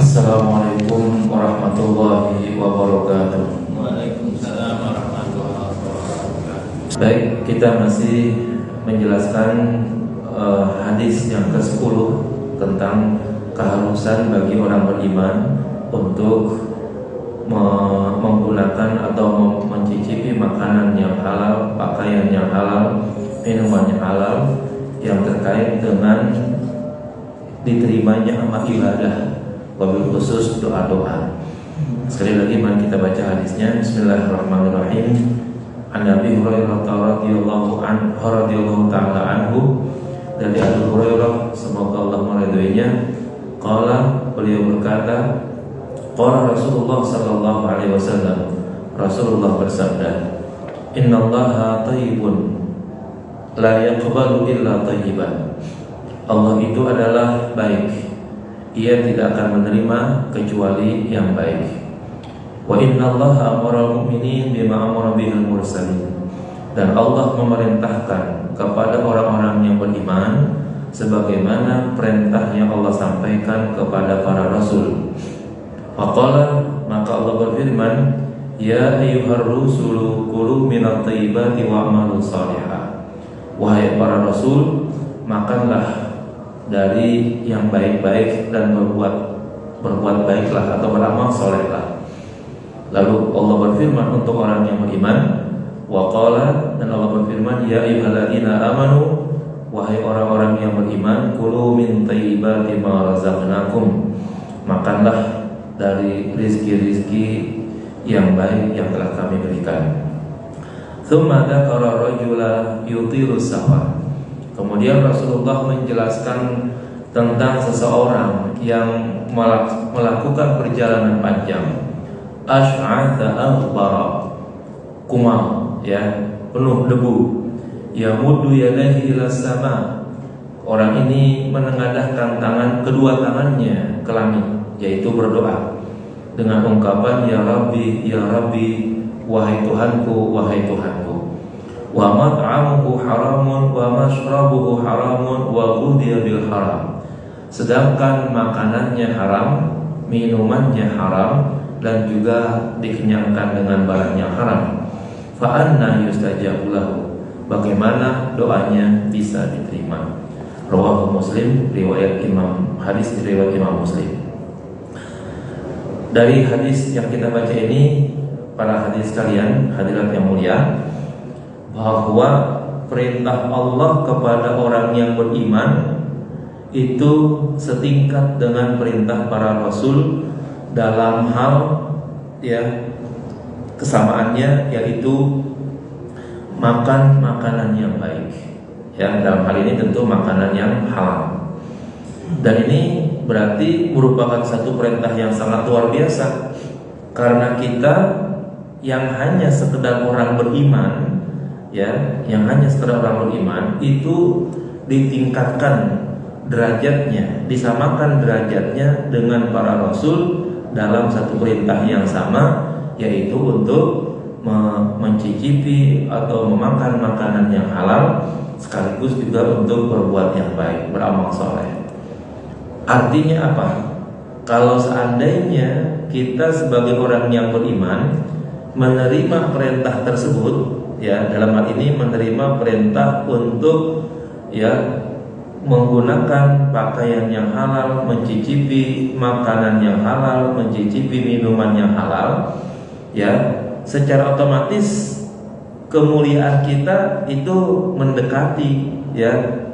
Assalamualaikum warahmatullahi wabarakatuh. Waalaikumsalam warahmatullahi wabarakatuh. Baik, kita masih menjelaskan hadis yang ke-10 tentang keharusan bagi orang beriman untuk menggunakan atau mencicipi makanan yang halal, pakaian yang halal, minuman yang halal, yang terkait dengan diterimanya amal ibadah, wabil khusus doa-doa. Sekali lagi mari kita baca hadisnya. Bismillahirrahmanirrahim. An Abi Hurairah radhiyallahu ta'ala anhu, dari Abu Hurairah semoga Allah meridhoinya, qala, beliau berkata, qala Rasulullah sallallahu alaihi wasallam, Rasulullah bersabda, innallaha thayyibun la yaqbalu illa thayyiban. Allah itu adalah baik, Ia tidak akan menerima kecuali yang baik. Wa innallaha amara al-mu'minin bima amara bihil mursalin. Dan Allah memerintahkan kepada orang-orang yang beriman sebagaimana perintah yang Allah sampaikan kepada para rasul. Faqala, maka Allah berfirman, ya ayyuhar rusulu kulu minat thayyibati wa'malu salihah. Wahai para rasul, makanlah dari yang baik-baik dan berbuat baiklah atau beramal solehlah. Lalu Allah berfirman untuk orang yang beriman, waqala, dan Allah berfirman, ya ayyuhalladzina amanu, wahai orang-orang yang beriman, kulu min thayyibati ma razaqnakum, makanlah dari rizki-rizki yang baik yang telah kami berikan. Tsumma dzakara rajula yutilu safar. Kemudian Rasulullah menjelaskan tentang seseorang yang melakukan perjalanan panjang, asy'atha aghbara, kumal, ya, penuh debu, yamuddu yadayhi ila sama. Orang ini menengadahkan kedua tangannya ke langit, yaitu berdoa dengan ungkapan ya Rabbi, ya Rabbi, wahai Tuhanku, wahai Tuhanku. Wa mat'amuhu haramun wa mashrabuhu haramun wa ghudhiya bil haram. Sedangkan makanannya haram, minumannya haram, dan juga dikenyangkan dengan barang yang haram. Fa anna yustajabu lahu. Bagaimana doanya bisa diterima? Rawahu Muslim, riwayat hadis riwayat Imam Muslim. Dari hadis yang kita baca ini, para hadis sekalian, hadirat yang mulia, bahwa perintah Allah kepada orang yang beriman itu setingkat dengan perintah para rasul dalam hal, ya, kesamaannya, yaitu makan makanan yang baik, ya, dalam hal ini tentu makanan yang halal. Dan ini berarti merupakan satu perintah yang sangat luar biasa, karena kita yang hanya sekedar orang beriman, ya, yang hanya sekedar orang beriman itu ditingkatkan derajatnya, disamakan derajatnya dengan para rasul dalam satu perintah yang sama, yaitu untuk mencicipi atau memakan makanan yang halal, sekaligus juga untuk berbuat yang baik, beramal soleh. Artinya apa? Kalau seandainya kita sebagai orang yang beriman menerima perintah tersebut, ya, dalam hal ini menerima perintah untuk, ya, menggunakan pakaian yang halal, mencicipi makanan yang halal, mencicipi minuman yang halal, ya, secara otomatis kemuliaan kita itu mendekati, ya,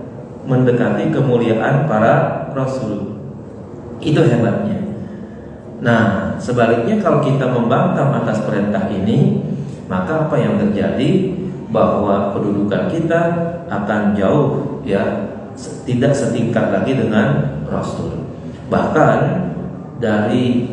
mendekati kemuliaan para rasul. Itu hebatnya. Nah, sebaliknya kalau kita membangkang atas perintah ini, maka apa yang terjadi? Bahwa kedudukan kita akan jauh, ya, tidak setingkat lagi dengan Rasul. Bahkan dari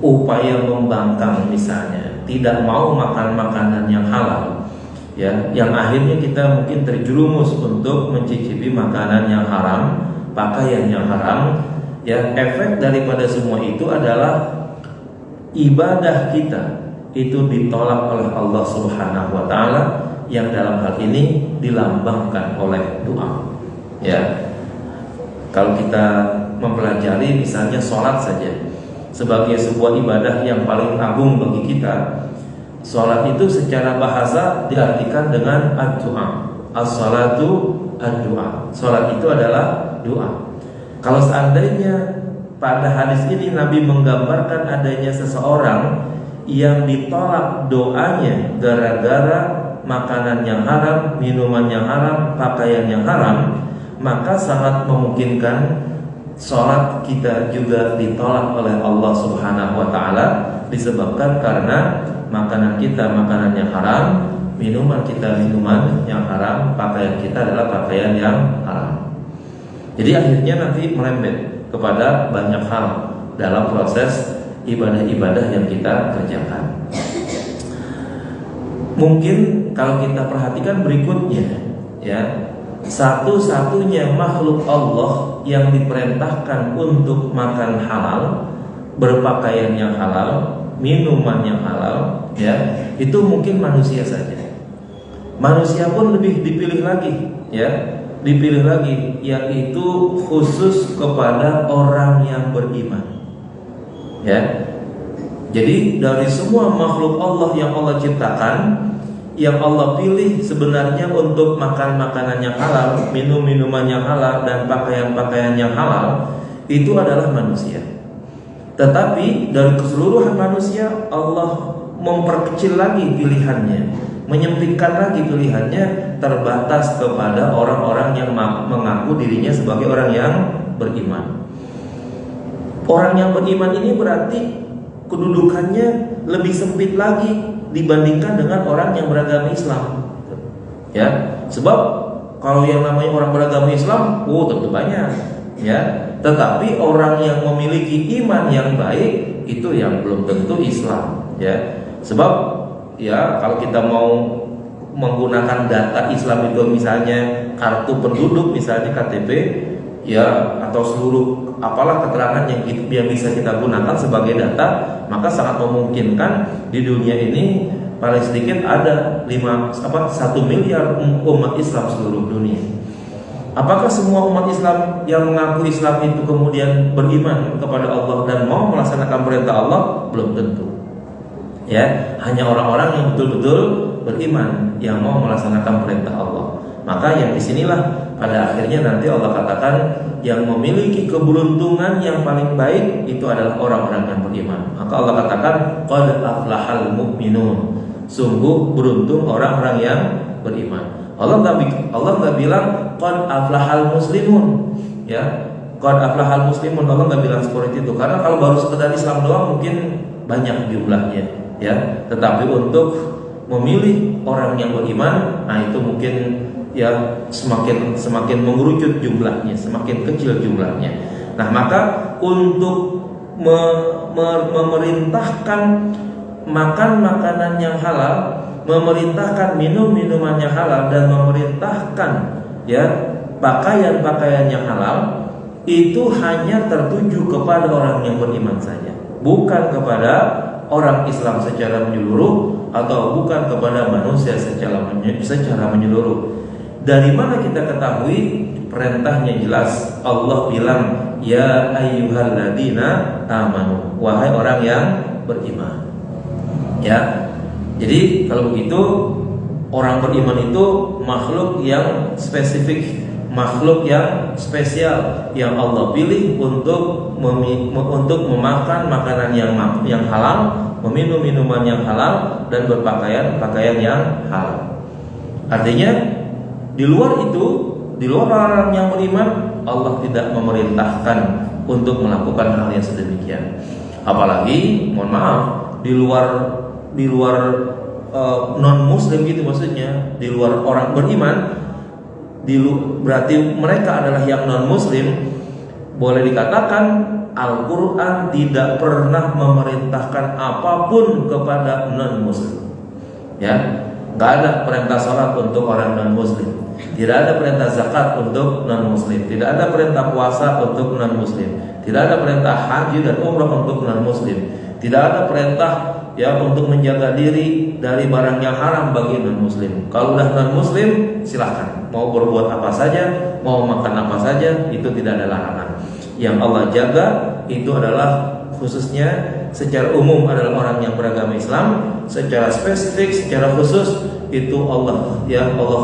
upaya membangkang, misalnya tidak mau makan makanan yang halal, ya, yang akhirnya kita mungkin terjerumus untuk mencicipi makanan yang haram, pakaian yang haram, ya, efek daripada semua itu adalah ibadah kita itu ditolak oleh Allah Subhanahu wa taala, yang dalam hal ini dilambangkan oleh doa. Ya. Kalau kita mempelajari misalnya sholat saja sebagai sebuah ibadah yang paling agung bagi kita. Sholat itu secara bahasa diartikan dengan ad-du'a. As-sholatu ad-du'a. Sholat itu adalah doa. Kalau seandainya pada hadis ini Nabi menggambarkan adanya seseorang yang ditolak doanya gara-gara makanan yang haram, minuman yang haram, pakaian yang haram, maka sangat memungkinkan sholat kita juga ditolak oleh Allah Subhanahu wa ta'ala, disebabkan karena makanan kita makanan yang haram, minuman kita minuman yang haram, pakaian kita adalah pakaian yang haram. Jadi akhirnya nanti merembet kepada banyak hal dalam proses ibadah-ibadah yang kita kerjakan. Mungkin kalau kita perhatikan berikutnya, ya, satu-satunya makhluk Allah yang diperintahkan untuk makan halal, berpakaian yang halal, minuman yang halal, ya, itu mungkin manusia saja. Manusia pun lebih dipilih lagi, ya, dipilih lagi, yaitu khusus kepada orang yang beriman, ya. Jadi dari semua makhluk Allah yang Allah ciptakan, yang Allah pilih sebenarnya untuk makan makanan yang halal, minum minuman yang halal, dan pakaian-pakaian yang halal, itu adalah manusia. Tetapi dari keseluruhan manusia, Allah memperkecil lagi pilihannya, menyempitkan lagi pilihannya, terbatas kepada orang-orang yang mengaku dirinya sebagai orang yang beriman. Orang yang beriman ini berarti kedudukannya lebih sempit lagi dibandingkan dengan orang yang beragama Islam, ya. Sebab kalau yang namanya orang beragama Islam, tentu banyak, ya. Tetapi orang yang memiliki iman yang baik itu yang belum tentu Islam, ya. Sebab ya kalau kita mau menggunakan data Islam itu misalnya kartu penduduk, misalnya KTP, ya, atau seluruh apalah keterangan yang bisa kita gunakan sebagai data, maka sangat memungkinkan di dunia ini paling sedikit ada 1 miliar umat Islam seluruh dunia. Apakah semua umat Islam yang mengaku Islam itu kemudian beriman kepada Allah dan mau melaksanakan perintah Allah? Belum tentu. Ya, hanya orang-orang yang betul-betul beriman yang mau melaksanakan perintah Allah. Maka yang disinilah pada akhirnya nanti Allah katakan yang memiliki keberuntungan yang paling baik itu adalah orang-orang yang beriman. Maka Allah katakan qad aflahal mu'minun. Sungguh beruntung orang-orang yang beriman. Allah nggak bilang qad aflahal muslimun, ya. Qad aflahal muslimun, Allah nggak bilang seperti itu, karena kalau baru sekedar Islam doang mungkin banyak jumlahnya, ya. Tetapi untuk memilih orang yang beriman, nah itu mungkin ya semakin mengerucut jumlahnya, semakin kecil jumlahnya. Nah, maka untuk memerintahkan makan makanan yang halal, memerintahkan minum minuman yang halal, dan memerintahkan ya pakaian-pakaian yang halal, itu hanya tertuju kepada orang yang beriman saja, bukan kepada orang Islam secara menyeluruh atau bukan kepada manusia secara menyeluruh. Dari mana kita ketahui? Perintahnya jelas. Allah bilang, ya ayyuhalladzina amanu, wahai orang yang beriman. Ya. Jadi kalau begitu, orang beriman itu makhluk yang spesifik, makhluk yang spesial yang Allah pilih untuk memakan makanan yang halal, meminum minuman yang halal, dan berpakaian yang halal. Artinya di luar itu, di luar orang yang beriman, Allah tidak memerintahkan untuk melakukan hal yang sedemikian. Apalagi, mohon maaf, di luar non muslim gitu, maksudnya di luar orang beriman, berarti mereka adalah yang non muslim. Boleh dikatakan Al-Quran tidak pernah memerintahkan apapun kepada non muslim, ya. Nggak ada perintah sholat untuk orang non muslim, tidak ada perintah zakat untuk non muslim, tidak ada perintah puasa untuk non muslim, tidak ada perintah haji dan umrah untuk non muslim, tidak ada perintah ya untuk menjaga diri dari barang yang haram bagi non muslim. Kalau udah non muslim silahkan mau berbuat apa saja, mau makan apa saja, itu tidak ada larangan. Yang Allah jaga itu adalah khususnya secara umum adalah orang yang beragama Islam, secara spesifik, secara khusus itu Allah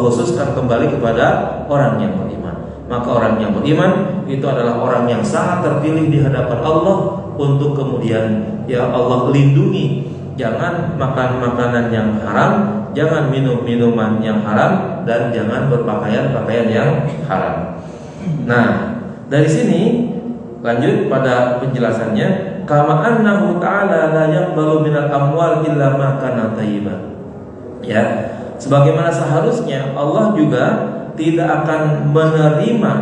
khususkan kembali kepada orang yang beriman. Maka orang yang beriman itu adalah orang yang sangat terpilih di hadapan Allah untuk kemudian Allah lindungi. Jangan makan makanan yang haram, jangan minum minuman yang haram, dan jangan berpakaian yang haram. Nah, dari sini lanjut pada penjelasannya. Kama annahu ta'ala la yaqbalu minal amwal illa ma kana thayyiban. Ya, sebagaimana seharusnya Allah juga tidak akan menerima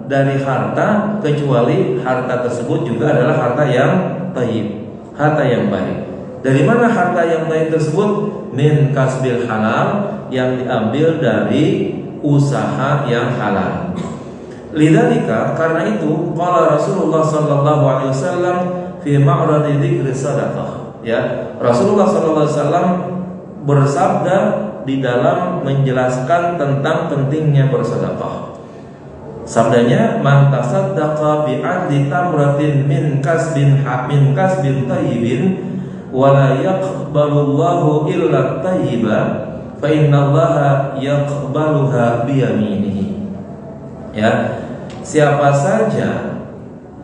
dari harta kecuali harta tersebut juga adalah harta yang thayyib, harta yang baik. Dari mana harta yang baik tersebut? Min kasbil halal, yang diambil dari usaha yang halal. Lidzalika, karena itu qala Rasulullah sallallahu alaihi wasallam fi ma'radi dzikri shadaqah. Ya, Rasulullah sallallahu alaihi wasallam bersabda di dalam menjelaskan tentang pentingnya bersedekah. Sabdanya, man tasaddaqa bi 'adli tamratin min kasbin thayyibin wa la yaqbalullahu illa thayyiba fa innallaha yaqbaluha bi yaminihi. Ya, siapa saja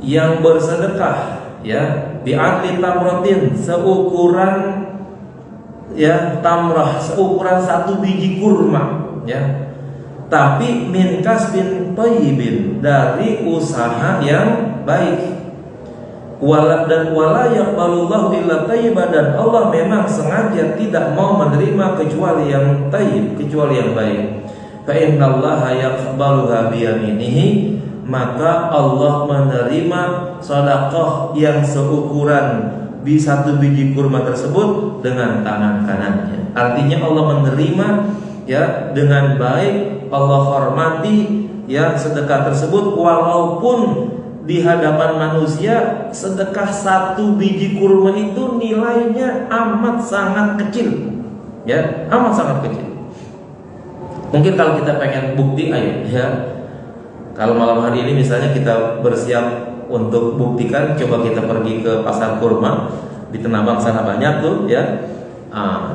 yang bersedekah bi'adli tamratin, seukuran tamrah, seukuran satu biji kurma, tapi min kasbin thayyibin, dari usaha yang baik. Dan wala yaqbalullahu illa thayyiban, dan Allah memang sengaja tidak mau menerima kecuali yang thayyib, kecuali yang baik. Fa innallaha yaqbaluha bi yaminihi, maka Allah menerima sedekah yang seukuran di satu biji kurma tersebut dengan tangan kanannya. Artinya Allah menerima dengan baik, Allah hormati sedekah tersebut, walaupun di hadapan manusia sedekah satu biji kurma itu nilainya amat sangat kecil, amat sangat kecil. Mungkin kalau kita pengen bukti, kalau malam hari ini misalnya kita bersiap untuk buktikan, coba kita pergi ke pasar kurma di Tenabang sana, banyak tuh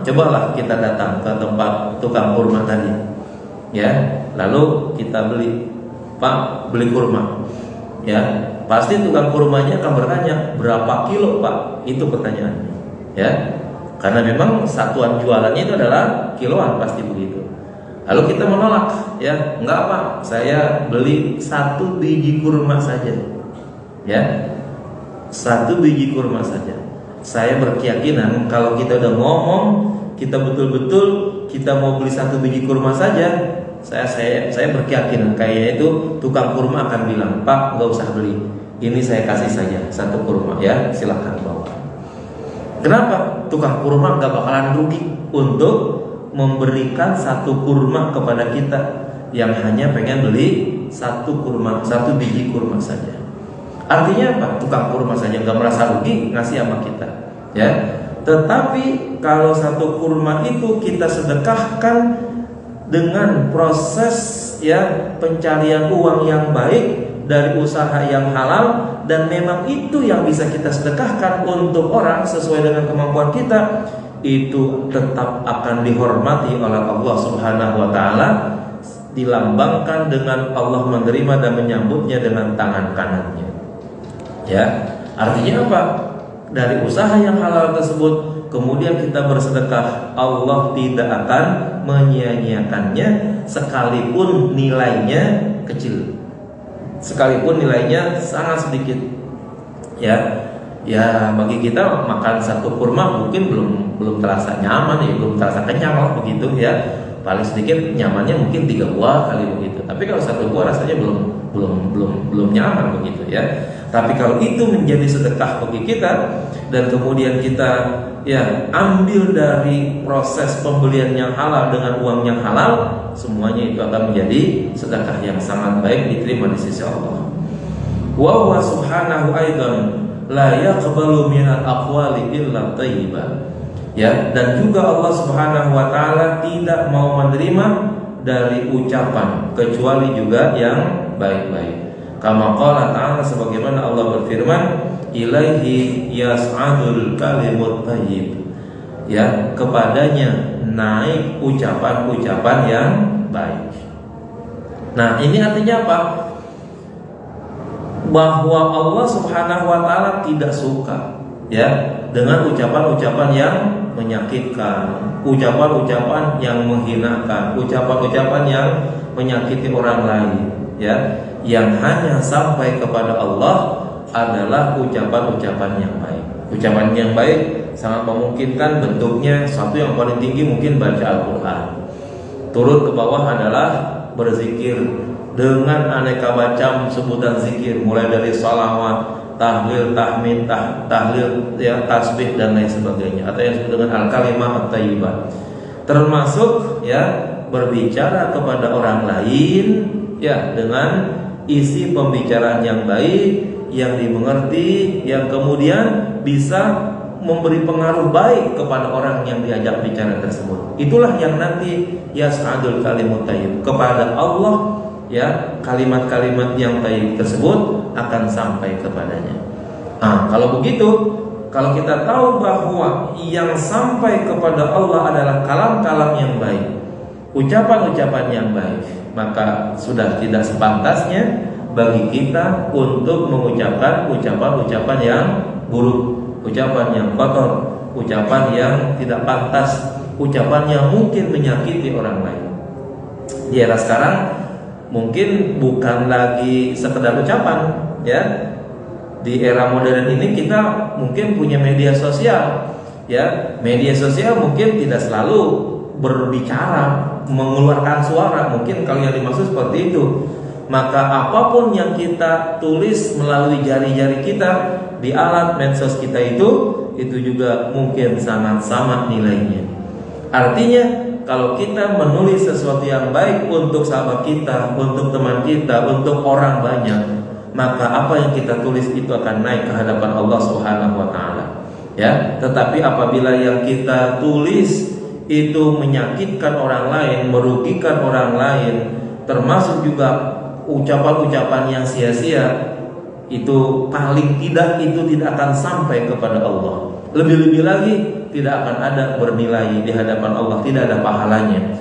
cobalah kita datang ke tempat tukang kurma tadi, lalu kita beli, Pak, beli kurma, pasti tukang kurmanya akan bertanya, berapa kilo Pak? Itu pertanyaannya, karena memang satuan jualannya itu adalah kiloan, pasti begitu. Lalu kita menolak, enggak Pak, saya beli satu biji kurma saja, satu biji kurma saja. Saya berkeyakinan kalau kita udah ngomong, kita betul-betul kita mau beli satu biji kurma saja, saya berkeyakinan kayaknya itu tukang kurma akan bilang, Pak, enggak usah beli, ini saya kasih saja satu kurma, silakan bawa. Kenapa? Tukang kurma enggak bakalan rugi untuk memberikan satu kurma kepada kita yang hanya pengen beli satu kurma, satu biji kurma saja. Artinya apa? Tukang kurma saja nggak merasa rugi ngasih sama kita, Tetapi kalau satu kurma itu kita sedekahkan dengan proses pencarian uang yang baik dari usaha yang halal, dan memang itu yang bisa kita sedekahkan untuk orang sesuai dengan kemampuan kita, itu tetap akan dihormati oleh Allah Subhanahu wa taala, dilambangkan dengan Allah menerima dan menyambutnya dengan tangan kanannya. Artinya apa? Dari usaha yang halal tersebut kemudian kita bersedekah, Allah tidak akan menyia-nyiakannya sekalipun nilainya kecil, sekalipun nilainya sangat sedikit. Bagi kita makan satu kurma mungkin belum terasa nyaman, belum terasa kenyang lah begitu, paling sedikit nyamannya mungkin 3 buah kali begitu. Tapi kalau satu buah rasanya belum nyaman begitu, Tapi kalau itu menjadi sedekah bagi kita, dan kemudian kita ambil dari proses pembelian yang halal dengan uang yang halal, semuanya itu akan menjadi sedekah yang sangat baik diterima di sisi Allah. Wa huwa subhanahu aidan la yaqbalu minal aqwali illa thayyiban. Dan juga Allah Subhanahu wa taala tidak mau menerima dari ucapan kecuali juga yang baik-baik. Kama qala ta'ala, sebagaimana Allah berfirman, ilaihi yas'adul kalimut thayyib, ya, kepadanya naik ucapan-ucapan yang baik. Nah, ini artinya apa? Bahwa Allah Subhanahu wa taala tidak suka, ya, dengan ucapan-ucapan yang menyakitkan, ucapan-ucapan yang menghinakan, ucapan-ucapan yang menyakiti orang lain, ya. Yang hanya sampai kepada Allah adalah ucapan-ucapan yang baik. Ucapan yang baik sangat memungkinkan bentuknya satu yang paling tinggi mungkin baca Al-Quran. Turun ke bawah adalah berzikir dengan aneka macam sebutan zikir, mulai dari salawat, tahlil, tahmid, tahlil, ya, tasbih dan lain sebagainya, atau yang disebut dengan al-kalimah at-thayyibah. Termasuk, ya, berbicara kepada orang lain, ya, dengan isi pembicaraan yang baik, yang dimengerti, yang kemudian bisa memberi pengaruh baik kepada orang yang diajak bicara tersebut. Itulah yang nanti yas'adul kalimut thayyib, kepada Allah, ya, kalimat-kalimat yang thayyib tersebut akan sampai kepadanya. Nah, kalau begitu, kalau kita tahu bahwa yang sampai kepada Allah adalah kalam-kalam yang baik, ucapan-ucapan yang baik, maka sudah tidak sepantasnya bagi kita untuk mengucapkan ucapan-ucapan yang buruk, ucapan yang kotor, ucapan yang tidak pantas, ucapan yang mungkin menyakiti orang lain. Di era sekarang mungkin bukan lagi sekedar ucapan, ya. Di era modern ini kita mungkin punya media sosial, ya. Media sosial mungkin tidak selalu berbicara, mengeluarkan suara, mungkin kalau yang dimaksud seperti itu. Maka apapun yang kita tulis melalui jari-jari kita di alat medsos kita itu juga mungkin sangat-sangat nilainya. Artinya, kalau kita menulis sesuatu yang baik untuk sahabat kita, untuk teman kita, untuk orang banyak, maka apa yang kita tulis itu akan naik ke hadapan Allah Subhanahu wa taala. Ya, tetapi apabila yang kita tulis itu menyakitkan orang lain, merugikan orang lain, termasuk juga ucapan-ucapan yang sia-sia, itu paling tidak itu tidak akan sampai kepada Allah. Lebih-lebih lagi tidak akan ada bernilai di hadapan Allah, tidak ada pahalanya.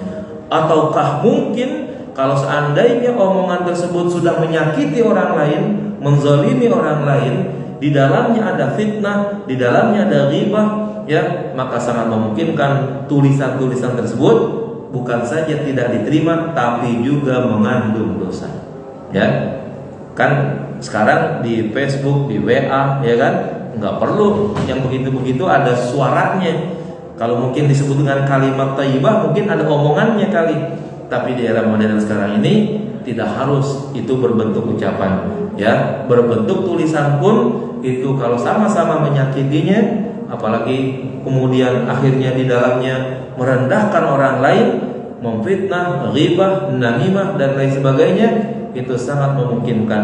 Ataukah mungkin kalau seandainya omongan tersebut sudah menyakiti orang lain, menzalimi orang lain, di dalamnya ada fitnah, di dalamnya ada ghibah, ya, maka sangat memungkinkan tulisan-tulisan tersebut bukan saja tidak diterima, tapi juga mengandung dosa. Ya, kan sekarang di Facebook, di WA, ya kan, nggak perlu yang begitu-begitu ada suaranya. Kalau mungkin disebut dengan kalimat thayyibah, mungkin ada omongannya kali. Tapi di era modern sekarang ini tidak harus itu berbentuk ucapan, ya, berbentuk tulisan pun itu kalau sama-sama menyakitinya, apalagi kemudian akhirnya di dalamnya merendahkan orang lain, memfitnah, ghibah, namimah dan lain sebagainya, itu sangat memungkinkan,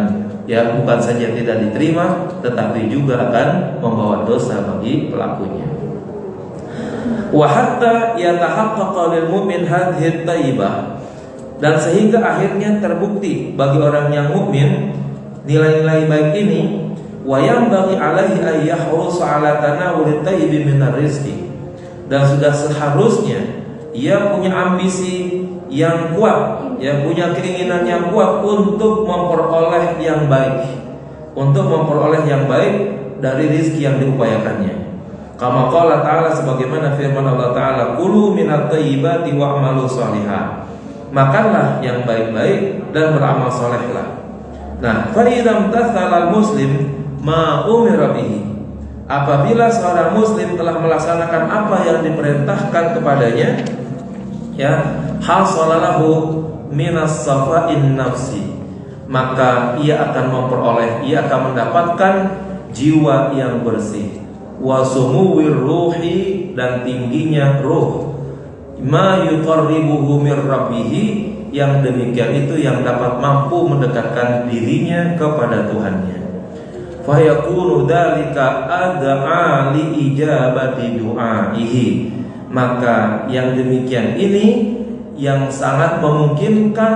ya, bukan saja tidak diterima, tetapi juga akan membawa dosa bagi pelakunya. Wa hatta yatahaqqaqa lil mu'min hadhihi thayyibah, dan sehingga akhirnya terbukti bagi orang yang mukmin nilai-nilai baik ini, wa yanbaghi alaihi ay yahrusa ala tanawul thayyib min rizqi, dan sudah seharusnya ia punya ambisi yang kuat, ya, punya keinginan yang kuat untuk memperoleh yang baik, untuk memperoleh yang baik dari rezeki yang diupayakannya. Kama qala ta'ala, sebagaimana firman Allah Ta'ala, kulu minat thayyibati wa'malu sholihah, makanlah yang baik-baik dan beramal solehlah. Nah, fa idza tathala muslim ma umira bihi, apabila seorang muslim telah melaksanakan apa yang diperintahkan kepadanya, ya, hasalalahu minas safa'in nafsi, maka ia akan memperoleh, ia akan mendapatkan jiwa yang bersih, wasumuwir ruhi, dan tingginya ruh, ma yuqarribuhu mir rabbihi, yang demikian itu yang dapat mampu mendekatkan dirinya kepada Tuhannya. Fa yakunu dzalika ad'a li ijabati du'aihi, maka yang demikian ini yang sangat memungkinkan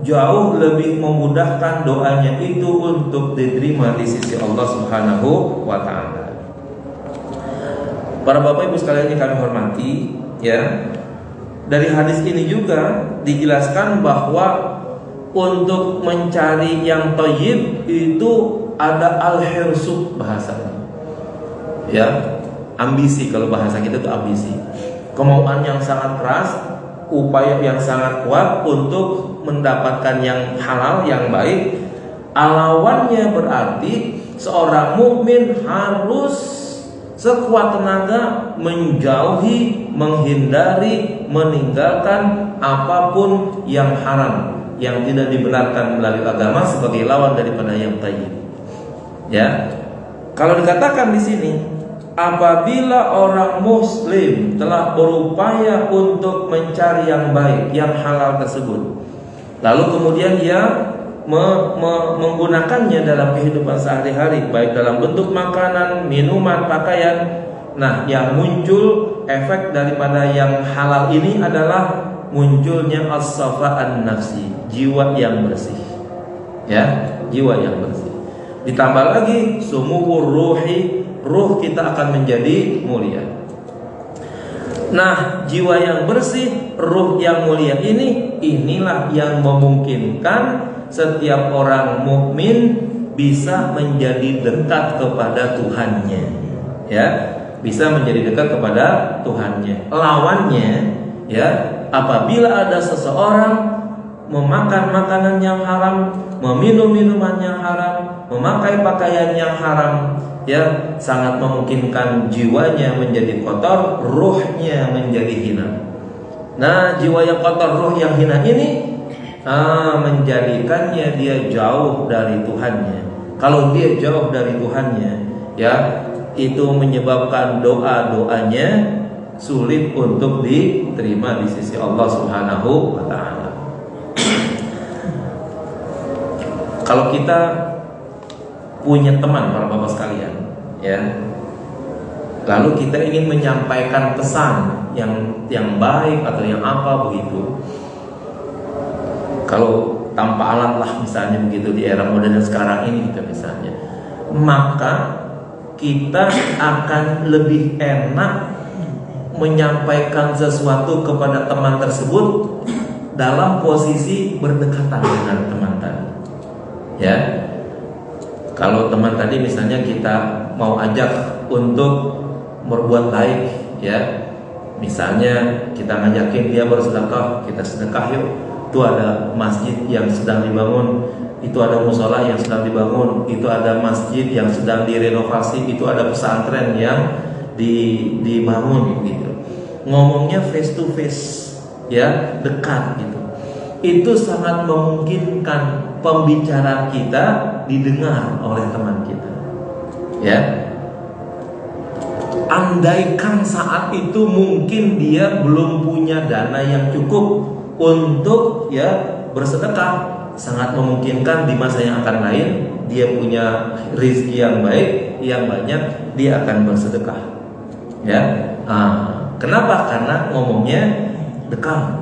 jauh lebih memudahkan doanya itu untuk diterima di sisi Allah Subhanahu wa taala. Para Bapak Ibu sekalian yang kami hormati, ya. Dari hadis ini juga dijelaskan bahwa untuk mencari yang thayyib itu ada al-hirsu bahasanya. Ya, ambisi, kalau bahasa kita itu ambisi. Kemauan yang sangat keras, upaya yang sangat kuat untuk mendapatkan yang halal, yang baik. Lawannya berarti seorang mukmin harus sekuat tenaga menjauhi, menghindari, meninggalkan apapun yang haram, yang tidak dibenarkan melalui agama sebagai lawan daripada yang thayyib. Ya. Kalau dikatakan di sini, apabila orang muslim telah berupaya untuk mencari yang baik, yang halal tersebut, lalu kemudian dia menggunakannya dalam kehidupan sehari-hari, baik dalam bentuk makanan, minuman, pakaian. Nah, yang muncul efek daripada yang halal ini adalah munculnya as-safa'an nafsi, jiwa yang bersih. Ya, jiwa yang bersih. Ditambah lagi sumuhur ruhi, ruh kita akan menjadi mulia. Nah, jiwa yang bersih, ruh yang mulia inilah yang memungkinkan setiap orang mukmin bisa menjadi dekat kepada Tuhannya. Ya, bisa menjadi dekat kepada Tuhannya. Lawannya, ya, apabila ada seseorang memakan makanan yang haram, meminum minuman yang haram, memakai pakaian yang haram, ya, sangat memungkinkan jiwanya menjadi kotor, ruhnya menjadi hina. Nah, jiwa yang kotor, ruh yang hina ini menjadikannya dia jauh dari Tuhannya. Kalau dia jauh dari Tuhannya, ya, itu menyebabkan doa-doanya sulit untuk diterima di sisi Allah Subhanahu wa taala. Kalau kita punya teman, para bapak sekalian, ya, lalu kita ingin menyampaikan pesan yang baik atau yang apa begitu, kalau tanpa alat lah misalnya begitu di era modern sekarang ini kita misalnya, maka kita akan lebih enak menyampaikan sesuatu kepada teman tersebut dalam posisi berdekatan dengan teman tadi. Ya, kalau teman tadi misalnya kita mau ajak untuk berbuat baik, ya, misalnya kita ngajakin dia bersedekah, kita sedekah yuk. Itu ada masjid yang sedang dibangun, itu ada musola yang sedang dibangun, itu ada masjid yang sedang direnovasi, itu ada pesantren yang dibangun gitu. Ngomongnya face to face, ya, dekat gitu. Itu sangat memungkinkan pembicaraan kita didengar oleh teman kita. Ya. Andaikan saat itu mungkin dia belum punya dana yang cukup untuk, ya, bersedekah, sangat memungkinkan di masa yang akan lain dia punya rezeki yang baik, yang banyak, dia akan bersedekah. Ya. Kenapa? Karena ngomongnya dekat.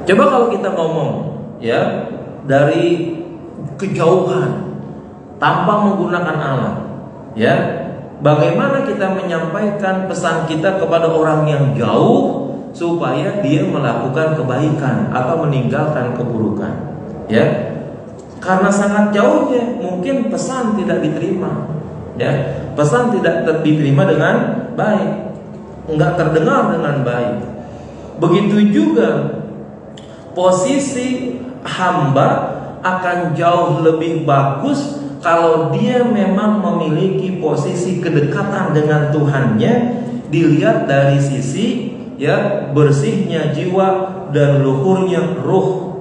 Coba kalau kita ngomong, ya, dari kejauhan tanpa menggunakan alat, ya, bagaimana kita menyampaikan pesan kita kepada orang yang jauh supaya dia melakukan kebaikan atau meninggalkan keburukan, ya? Karena sangat jauhnya, mungkin pesan tidak diterima, ya, pesan tidak diterima dengan baik, enggak terdengar dengan baik. Begitu juga posisi hamba akan jauh lebih bagus kalau dia memang memiliki posisi kedekatan dengan Tuhannya, dilihat dari sisi, ya, bersihnya jiwa dan luhurnya ruh,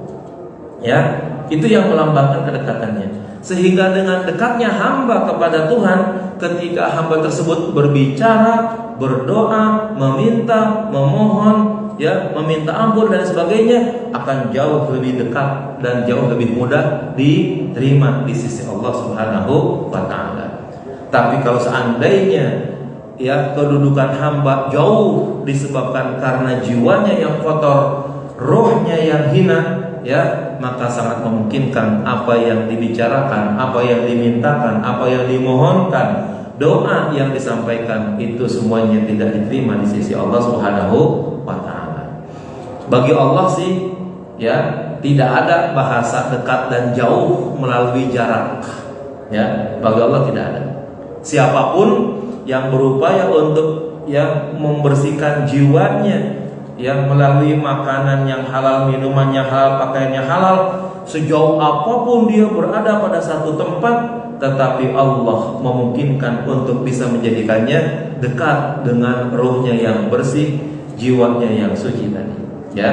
ya, itu yang melambangkan kedekatannya. Sehingga dengan dekatnya hamba kepada Tuhan, ketika hamba tersebut berbicara, berdoa, meminta, memohon, ya, meminta ampun dan sebagainya, akan jauh lebih dekat dan jauh lebih mudah diterima di sisi Allah Subhanahu wa taala. Tapi kalau seandainya, ya, kedudukan hamba jauh disebabkan karena jiwanya yang kotor, rohnya yang hina, ya, maka sangat memungkinkan apa yang dibicarakan, apa yang dimintakan, apa yang dimohonkan, doa yang disampaikan itu semuanya tidak diterima di sisi Allah Subhanahu wa taala. Bagi Allah sih, ya, tidak ada bahasa dekat dan jauh melalui jarak. Ya, bagi Allah tidak ada. Siapapun yang berupaya untuk yang membersihkan jiwanya, yang melalui makanan yang halal, minuman yang halal, pakaian yang halal, sejauh apapun dia berada pada satu tempat, tetapi Allah memungkinkan untuk bisa menjadikannya dekat dengan ruhnya yang bersih, jiwanya yang suci tadi. Ya,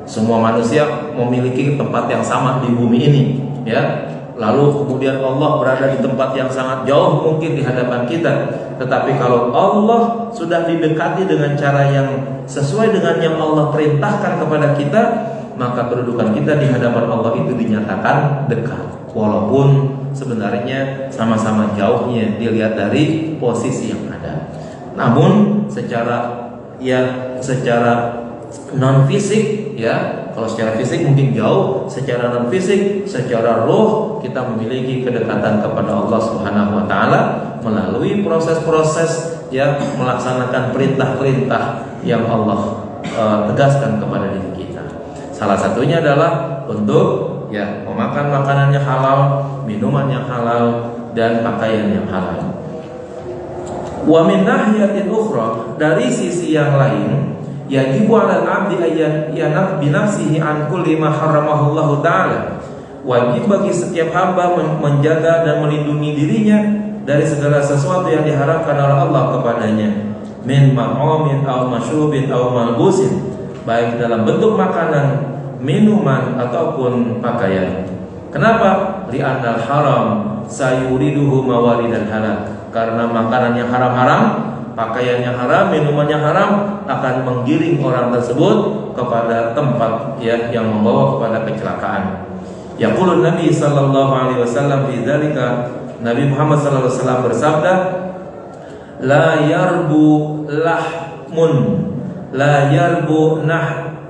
semua manusia memiliki tempat yang sama di bumi ini. Ya, lalu kemudian Allah berada di tempat yang sangat jauh mungkin di hadapan kita. Tetapi kalau Allah sudah didekati dengan cara yang sesuai dengan yang Allah perintahkan kepada kita, maka kedudukan kita di hadapan Allah itu dinyatakan dekat, walaupun sebenarnya sama-sama jauhnya dilihat dari posisi yang ada. Namun secara non fisik, ya, kalau secara fisik mungkin jauh, secara non fisik, secara roh kita memiliki kedekatan kepada Allah Subhanahu wa taala melalui proses-proses yang melaksanakan perintah-perintah yang Allah tegaskan kepada diri kita. Salah satunya adalah untuk, ya, memakan makanan yang halal, minuman yang halal, dan pakaian yang halal. Wa min nahiyatin ukhra, dari sisi yang lain, yajibu 'alal 'abdi ayyanaf bi nafsihi an kulli ma harramahullahu ta'ala. Wajib bagi setiap hamba menjaga dan melindungi dirinya dari segala sesuatu yang diharamkan oleh Allah kepadanya, min ma'amin aw mashrubin aw malbusin, baik dalam bentuk makanan, minuman ataupun pakaian. Kenapa? Li'annal haram sayuriduhu mawaridan halal. Karena makanan yang haram-haram, pakaian yang haram, minuman yang haram akan menggiring orang tersebut kepada tempat, ya, yang membawa kepada kecelakaan. Yaqulun Nabi sallallahu alaihi wasallam fi dzalika, Nabi Muhammad sallallahu alaihi wasallam bersabda, la yarbu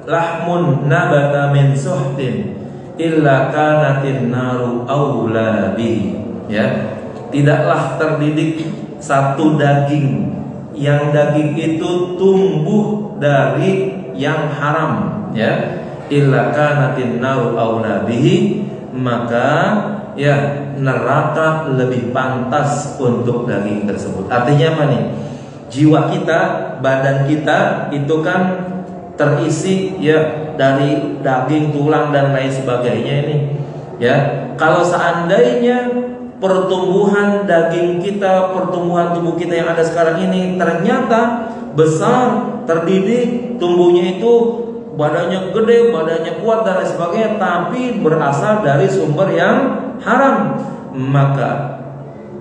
lahmun nabata min suhtin illa kanatin naru aula bihi. Ya, tidaklah terdidik satu daging yang daging itu tumbuh dari yang haram, ya, illa kanatin naru aula bihi, maka, ya, neraka lebih pantas untuk daging tersebut. Artinya apa nih? Jiwa kita, badan kita itu kan terisi, ya, dari daging, tulang dan lain sebagainya ini. Ya, kalau seandainya pertumbuhan daging kita, pertumbuhan tubuh kita yang ada sekarang ini ternyata besar, terdidik, tumbuhnya itu badannya gede, badannya kuat dan lain sebagainya, tapi berasal dari sumber yang haram, maka,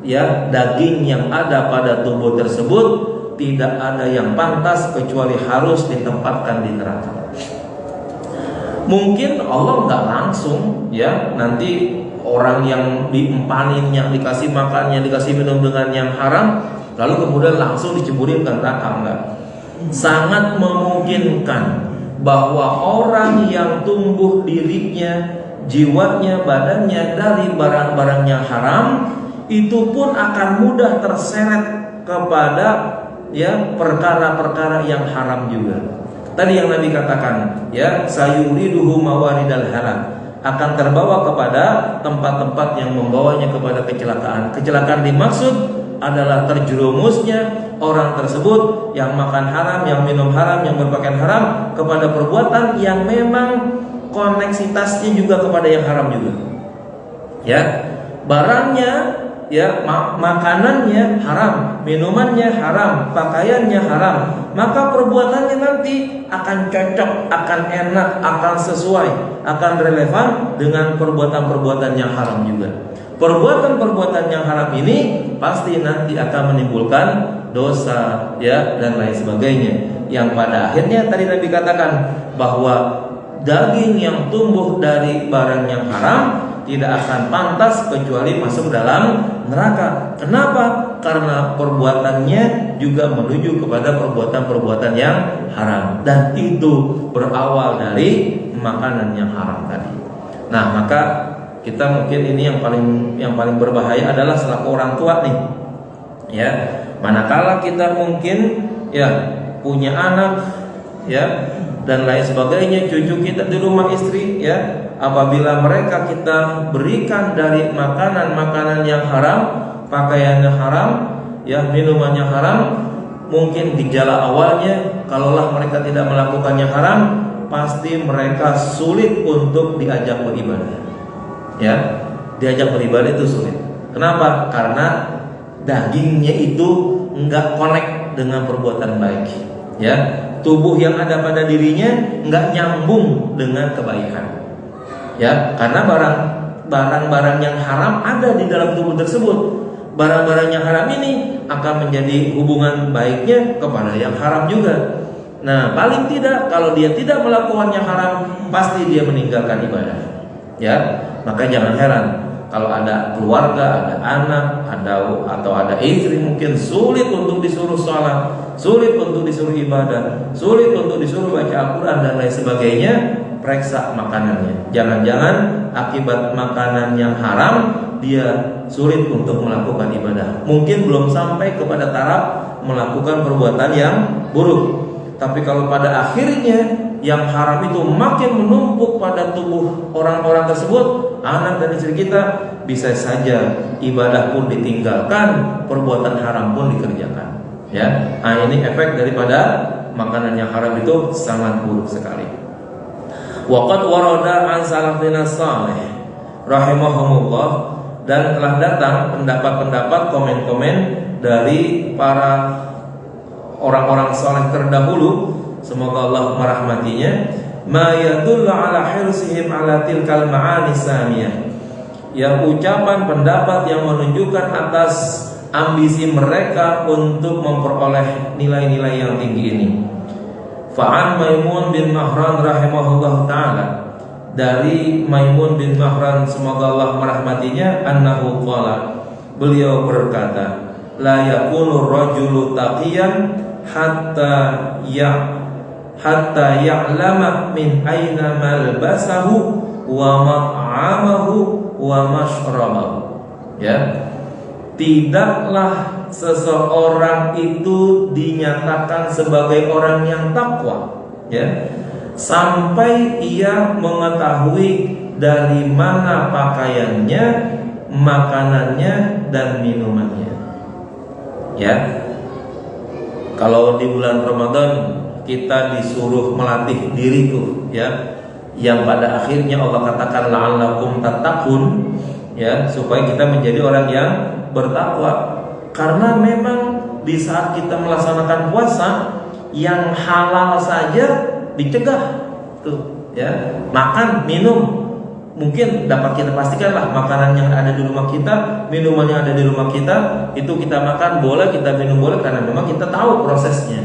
ya, daging yang ada pada tubuh tersebut tidak ada yang pantas kecuali harus ditempatkan di neraka. Mungkin Allah nggak langsung, ya, nanti orang yang diempanin, yang dikasih makan, yang dikasih minum dengan yang haram, lalu kemudian langsung diceburin ke neraka, enggak. Sangat memungkinkan bahwa orang yang tumbuh dirinya, jiwanya, badannya dari barang-barang yang haram, itu pun akan mudah terseret kepada, ya, perkara-perkara yang haram juga. Tadi yang Nabi katakan, ya, sayuriduhu mawaridal halal, akan terbawa kepada tempat-tempat yang membawanya kepada kecelakaan. Kecelakaan dimaksud adalah terjerumusnya orang tersebut yang makan haram, yang minum haram, yang berpakaian haram kepada perbuatan yang memang koneksitasnya juga kepada yang haram juga. Ya, barangnya, ya, makanannya haram, minumannya haram, pakaiannya haram, maka perbuatannya nanti akan cocok, akan enak, akan sesuai, akan relevan dengan perbuatan-perbuatan yang haram juga. Perbuatan-perbuatan yang haram ini pasti nanti akan menimbulkan dosa, ya, dan lain sebagainya, yang pada akhirnya tadi Nabi katakan bahwa daging yang tumbuh dari barang yang haram tidak akan pantas kecuali masuk dalam neraka. Kenapa? Karena perbuatannya juga menuju kepada perbuatan-perbuatan yang haram, dan itu berawal dari makanan yang haram tadi. Nah, maka kita mungkin ini yang paling berbahaya adalah selaku orang tua nih. Ya, manakala kita mungkin ya punya anak ya dan lain sebagainya, cucu kita di rumah istri ya, apabila mereka kita berikan dari makanan-makanan yang haram, pakaiannya haram, ya minumannya haram, mungkin gejala awalnya kalaulah mereka tidak melakukannya haram, pasti mereka sulit untuk diajak beribadah. Ya, diajak beribadah itu sulit. Kenapa? Karena dagingnya itu enggak connect dengan perbuatan baik. Ya, tubuh yang ada pada dirinya enggak nyambung dengan kebaikan. Ya, karena barang-barang yang haram ada di dalam tubuh tersebut. Barang-barang yang haram ini akan menjadi hubungan baiknya kepada yang haram juga. Nah, paling tidak kalau dia tidak melakukan yang haram, pasti dia meninggalkan ibadah. Ya, maka jangan heran kalau ada keluarga, ada anak, atau ada istri mungkin sulit untuk disuruh sholat, sulit untuk disuruh ibadah, sulit untuk disuruh baca Al-Quran dan lain sebagainya. Periksa makanannya. Jangan-jangan akibat makanan yang haram dia sulit untuk melakukan ibadah. Mungkin belum sampai kepada taraf melakukan perbuatan yang buruk. Tapi kalau pada akhirnya yang haram itu makin menumpuk pada tubuh orang-orang tersebut, anak dan istri kita, bisa saja ibadah pun ditinggalkan, perbuatan haram pun dikerjakan. Ya, nah ini efek daripada makanan yang haram itu sangat buruk sekali. Waqad warada an salafina salih rahimahumullah, dan telah datang pendapat-pendapat, komen-komen dari para orang-orang saleh terdahulu, semoga Allah merahmatinya, ma yadullu ala hirsihim ala tilkal ma'ani samiyah, yang ucapan pendapat yang menunjukkan atas ambisi mereka untuk memperoleh nilai-nilai yang tinggi ini. Fa'an Maimun bin Mahran rahimahullah ta'ala, dari Maimun bin Mahran semoga Allah merahmatinya, annahu qala, beliau berkata, la yakunu rajulu taqiyan hatta ya'lama min aina malbasahu wa mat'amahu wa mashrabahu. Ya, tidaklah seseorang itu dinyatakan sebagai orang yang takwa, ya, sampai ia mengetahui dari mana pakaiannya, makanannya dan minumannya. Ya, kalau di bulan Ramadan kita disuruh melatih diri tuh, ya, yang pada akhirnya Allah katakan la'allakum tattaqun, ya, supaya kita menjadi orang yang bertakwa. Karena memang di saat kita melaksanakan puasa, yang halal saja dicegah tuh, ya, makan, minum. Mungkin dapat kita pastikanlah makanan yang ada di rumah kita, minuman yang ada di rumah kita, itu kita makan boleh, kita minum boleh, karena memang kita tahu prosesnya.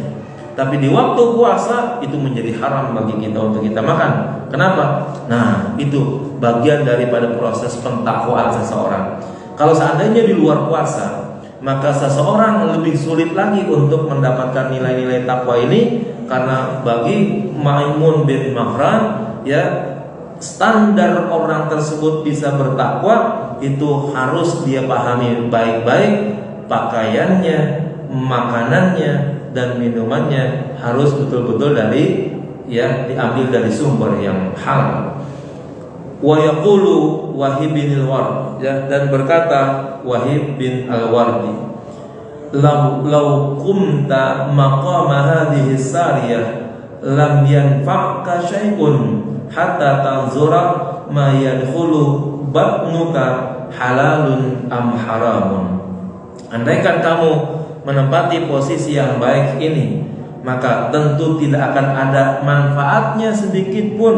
Tapi di waktu puasa itu menjadi haram bagi kita untuk kita makan. Kenapa? Nah, itu bagian daripada proses pentakwaan seseorang. Kalau seandainya di luar puasa, maka seseorang lebih sulit lagi untuk mendapatkan nilai-nilai takwa ini, karena bagi Maimun bin Mahran, ya, standar orang tersebut bisa bertakwa itu harus dia pahami baik-baik, pakaiannya, makanannya dan minumannya harus betul-betul dari, ya, diambil dari sumber yang halal. Wa yaqulu Wahib bin al-Ward, ya, dan berkata Wahib bin al-Wardi, law qumta maqama hadhihi sariyah lam yanfa'ka syai'un hatta tanzura ma yadkhulu batnuka halalun am haramun. Andaikan kamu menempati posisi yang baik ini, maka tentu tidak akan ada manfaatnya sedikit pun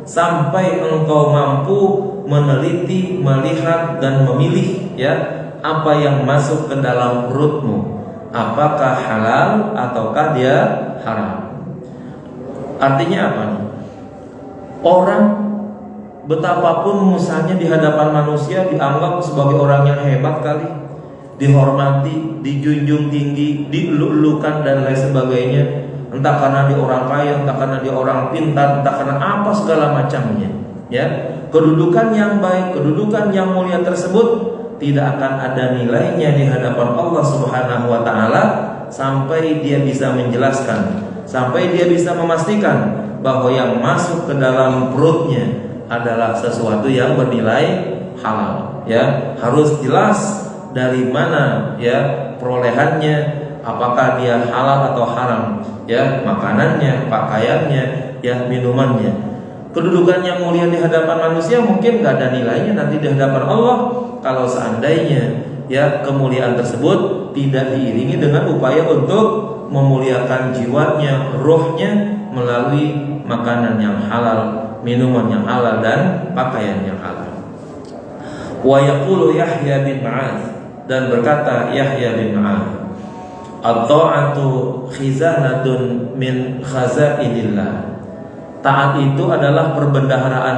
sampai engkau mampu meneliti, melihat dan memilih, ya, apa yang masuk ke dalam perutmu, apakah halal ataukah dia haram. Artinya apa nih? Orang betapapun misalnya di hadapan manusia dianggap sebagai orang yang hebat kali, dihormati, dijunjung tinggi, dielu-elukan dan lain sebagainya. entah karena dia orang kaya, entah karena dia orang pintar, entah karena apa segala macamnya, ya. Kedudukan yang baik, kedudukan yang mulia tersebut tidak akan ada nilainya di hadapan Allah Subhanahu wa taala sampai dia bisa menjelaskan, sampai dia bisa memastikan bahwa yang masuk ke dalam perutnya adalah sesuatu yang bernilai halal, ya. Harus jelas dari mana, ya, perolehannya, apakah dia halal atau haram, ya, makanannya, pakaiannya, ya, minumannya. Kedudukan yang mulia di hadapan manusia mungkin gak ada nilainya nanti di hadapan Allah kalau seandainya, ya, kemuliaan tersebut tidak diiringi dengan upaya untuk memuliakan jiwanya, rohnya melalui makanan yang halal, minuman yang halal, dan pakaian yang halal. Wa yaqulu Yahya bin Ma'adz, dan berkata Yahya bin Ma'adz, at-ta'atu khizanatun min khazainillah. Taat itu adalah perbendaharaan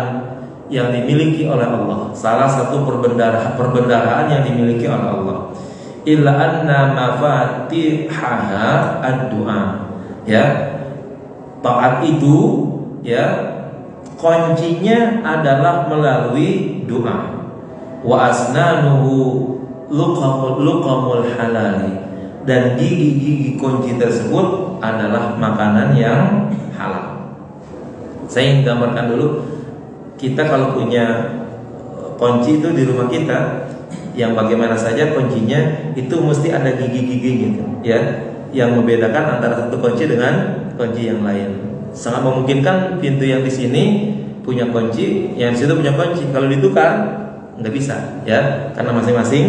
yang dimiliki oleh Allah. Salah satu perbendaharaan yang dimiliki oleh Allah. Illa anna mafatihaha ad-du'a. Ya. Taat itu, ya, kuncinya adalah melalui doa. Wa asnanuhu luqamul halali. Dan gigi-gigi kunci tersebut adalah makanan yang halal. Saya ingin gambarkan dulu, kita kalau punya kunci itu di rumah kita, yang bagaimana saja kuncinya itu mesti ada gigi-giginya, ya, yang membedakan antara satu kunci dengan kunci yang lain. Sangat memungkinkan pintu yang di sini punya kunci, yang di situ punya kunci. Kalau ditukar nggak bisa, ya, karena masing-masing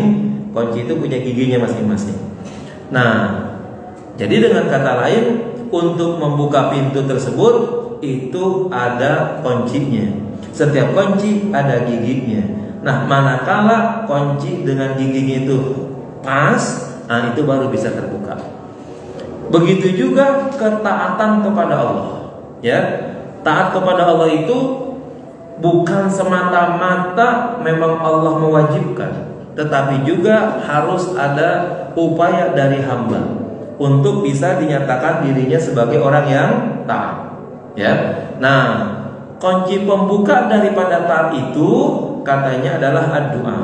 kunci itu punya giginya masing-masing. Nah, jadi dengan kata lain, untuk membuka pintu tersebut itu ada kuncinya. Setiap kunci ada giginya. Nah, manakala kunci dengan giginya itu pas, nah itu baru bisa terbuka. Begitu juga ketaatan kepada Allah, ya. Taat kepada Allah itu bukan semata-mata memang Allah mewajibkan, tetapi juga harus ada upaya dari hamba untuk bisa dinyatakan dirinya sebagai orang yang taat. Ya, nah, kunci pembuka daripada taat itu katanya adalah doa.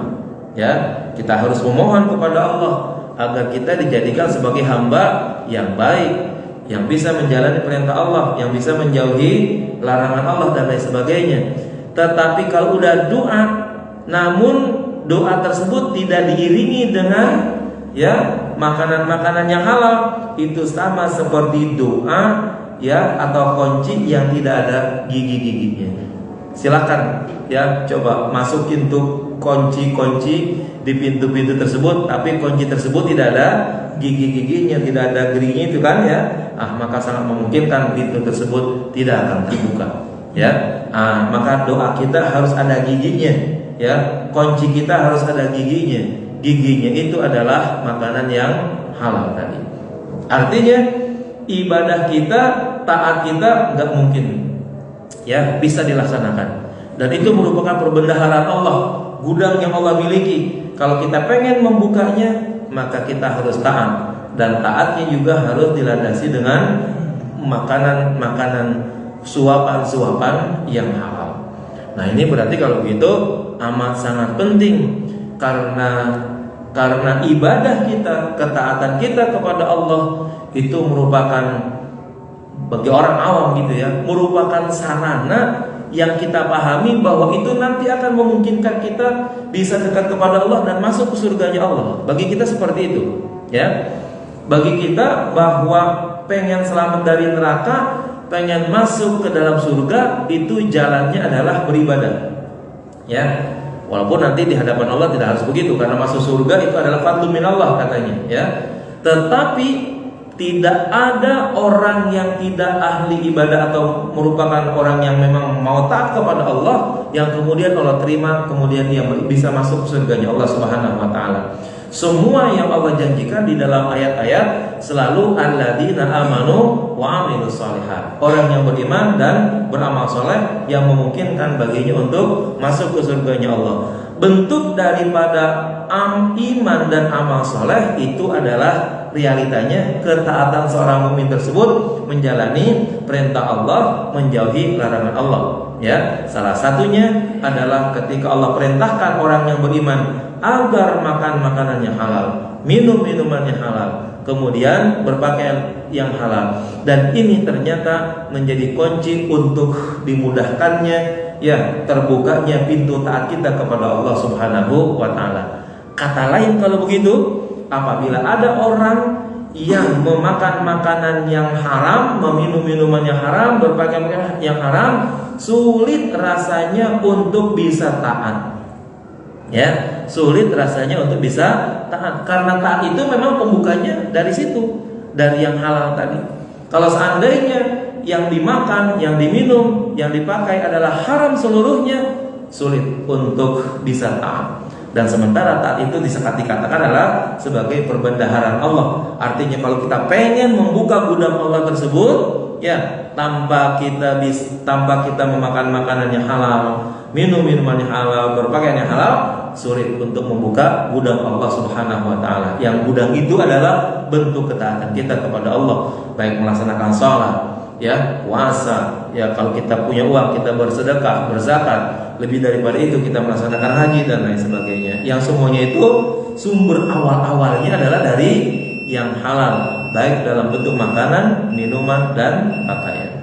Ya, kita harus memohon kepada Allah agar kita dijadikan sebagai hamba yang baik, yang bisa menjalani perintah Allah, yang bisa menjauhi larangan Allah dan lain sebagainya. Tetapi kalau udah doa, namun doa tersebut tidak diiringi dengan, ya, makanan-makanan yang halal, itu sama seperti doa, ya, atau kunci yang tidak ada gigi-giginya. Silakan, ya, coba masukin tuh kunci-kunci di pintu-pintu tersebut, tapi kunci tersebut tidak ada gigi-giginya, tidak ada gerinya itu kan, ya. Maka sangat memungkinkan pintu tersebut tidak akan terbuka, ya. Maka doa kita harus ada giginya, ya. Kunci kita harus ada giginya. Giginya itu adalah makanan yang halal tadi. Artinya ibadah kita, taat kita nggak mungkin, ya, bisa dilaksanakan. Dan itu merupakan perbendaharaan Allah, gudang yang Allah miliki. Kalau kita pengen membukanya, maka kita harus taat. Dan taatnya juga harus dilandasi dengan makanan-makanan, suapan-suapan yang halal. Nah, ini berarti kalau begitu amat sangat penting, karena ibadah kita, ketaatan kita kepada Allah itu merupakan, bagi orang awam gitu, ya, merupakan sarana yang kita pahami bahwa itu nanti akan memungkinkan kita bisa dekat kepada Allah dan masuk ke surganya Allah. Bagi kita seperti itu, ya. Bagi kita bahwa pengen selamat dari neraka, pengen masuk ke dalam surga, itu jalannya adalah beribadah, ya. Walaupun nanti di hadapan Allah tidak harus begitu, karena masuk surga itu adalah fadlu minallah katanya, ya. Tetapi tidak ada orang yang tidak ahli ibadah atau merupakan orang yang memang mau taat kepada Allah yang kemudian Allah terima, kemudian dia bisa masuk surganya Allah Subhanahu wa taala. Semua yang Allah janjikan di dalam ayat-ayat selalu alladzina amanu wa amilus shalihat. Orang yang beriman dan beramal soleh yang memungkinkan baginya untuk masuk ke surganya Allah. Bentuk daripada iman dan amal soleh itu adalah realitanya ketaatan seorang mukmin tersebut menjalani perintah Allah, menjauhi larangan Allah. Ya, salah satunya adalah ketika Allah perintahkan orang yang beriman agar makan makanan yang halal, minum minuman yang halal, kemudian berpakaian yang halal. Dan ini ternyata menjadi kunci untuk dimudahkannya, ya, terbukanya pintu taat kita kepada Allah Subhanahu wa taala. Kata lain kalau begitu, apabila ada orang yang memakan makanan yang haram, meminum minuman yang haram, berpakaian yang haram, sulit rasanya untuk bisa taat. Ya, sulit rasanya untuk bisa taat, karena taat itu memang pembukanya dari situ, dari yang halal tadi. Kalau seandainya yang dimakan, yang diminum, yang dipakai adalah haram seluruhnya, sulit untuk bisa taat. Dan sementara taat itu dikatakan adalah sebagai perbendaharaan Allah. Artinya kalau kita pengen membuka gudang Allah tersebut, ya, tanpa kita memakan makanan yang halal, minum minuman yang halal, berpakaian yang halal, sulit untuk membuka gudang Allah Subhanahu wa taala. Yang gudang itu adalah bentuk ketaatan kita kepada Allah, baik melaksanakan sholat, ya, puasa, ya, kalau kita punya uang kita bersedekah, berzakat, lebih daripada itu kita melaksanakan haji dan lain sebagainya. Yang semuanya itu sumber awal-awalnya adalah dari yang halal, baik dalam bentuk makanan, minuman, dan pakaian.